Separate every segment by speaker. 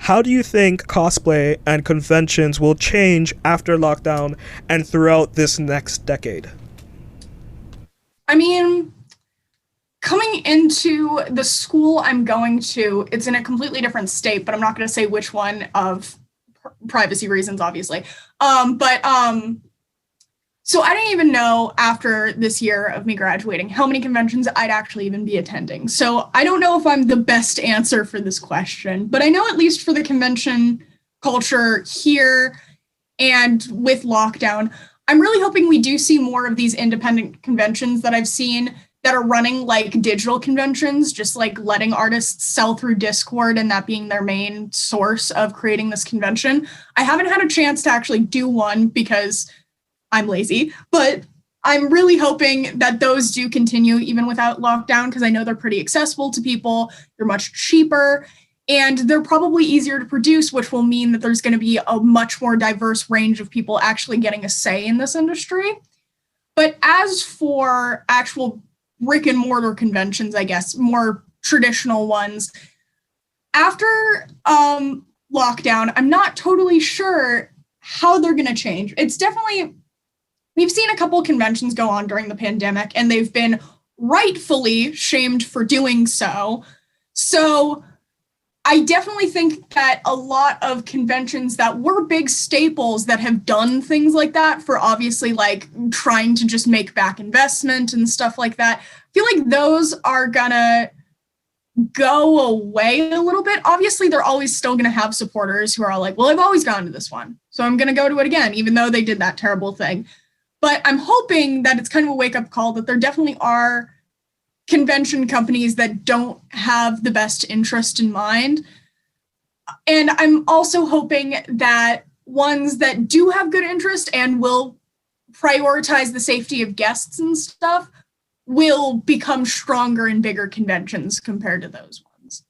Speaker 1: how do you think cosplay and conventions will change after lockdown and throughout this next decade?
Speaker 2: I mean, coming into the school I'm going to, it's in a completely different state, but I'm not going to say which one of privacy reasons, obviously. So I didn't even know after this year of me graduating how many conventions I'd actually even be attending. So I don't know if I'm the best answer for this question, but I know at least for the convention culture here and with lockdown, I'm really hoping we do see more of these independent conventions that I've seen that are running like digital conventions, just like letting artists sell through Discord and that being their main source of creating this convention. I haven't had a chance to actually do one because I'm lazy, but I'm really hoping that those do continue even without lockdown because I know they're pretty accessible to people. They're much cheaper and they're probably easier to produce, which will mean that there's going to be a much more diverse range of people actually getting a say in this industry. But as for actual brick and mortar conventions, I guess, more traditional ones, after lockdown, I'm not totally sure how they're going to change. It's definitely, we've seen a couple of conventions go on during the pandemic, and they've been rightfully shamed for doing so. So I definitely think that a lot of conventions that were big staples that have done things like that for obviously like trying to just make back investment and stuff like that, I feel like those are gonna go away a little bit. Obviously, they're always still gonna have supporters who are like, well, I've always gone to this one, so I'm gonna go to it again, even though they did that terrible thing. But I'm hoping that it's kind of a wake-up call that there definitely are convention companies that don't have the best interest in mind. And I'm also hoping that ones that do have good interest and will prioritize the safety of guests and stuff will become stronger and bigger conventions compared to those ones.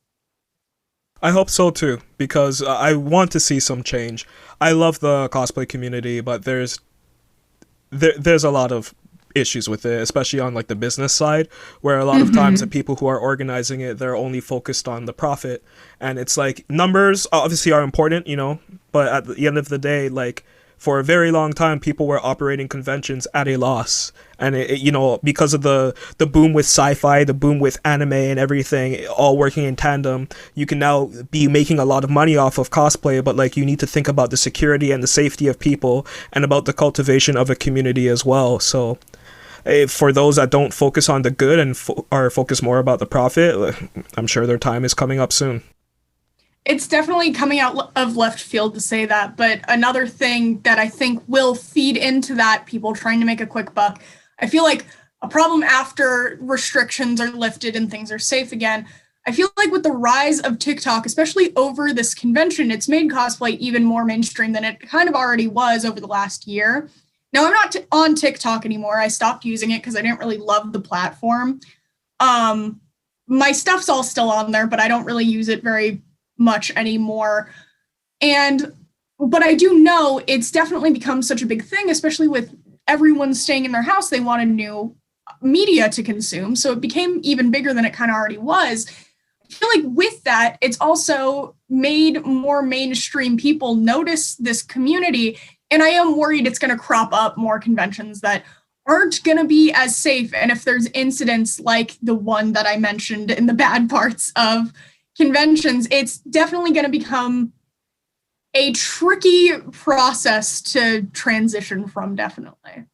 Speaker 1: I hope so too, because I want to see some change. I love the cosplay community, but there's a lot of issues with it, especially on like the business side, where a lot of times the people who are organizing it, they're only focused on the profit, and it's like numbers obviously are important, you know, but at the end of the day, like for a very long time people were operating conventions at a loss, and you know, because of the boom with sci-fi, the boom with anime and everything all working in tandem, you can now be making a lot of money off of cosplay, but like you need to think about the security and the safety of people and about the cultivation of a community as well. So for those that don't focus on the good and are focused more about the profit, I'm sure their time is coming up soon.
Speaker 2: It's definitely coming out of left field to say that, but another thing that I think will feed into that, people trying to make a quick buck, I feel like a problem after restrictions are lifted and things are safe again, I feel like with the rise of TikTok, especially over this convention, it's made cosplay even more mainstream than it kind of already was over the last year. Now, I'm not on TikTok anymore. I stopped using it because I didn't really love the platform. My stuff's all still on there, but I don't really use it very much anymore. But I do know it's definitely become such a big thing, especially with everyone staying in their house. They wanted new media to consume, so it became even bigger than it kind of already was. I feel like with that, it's also made more mainstream people notice this community. And I am worried it's going to crop up more conventions that aren't going to be as safe. And if there's incidents like the one that I mentioned in the bad parts of conventions, it's definitely going to become a tricky process to transition from, definitely.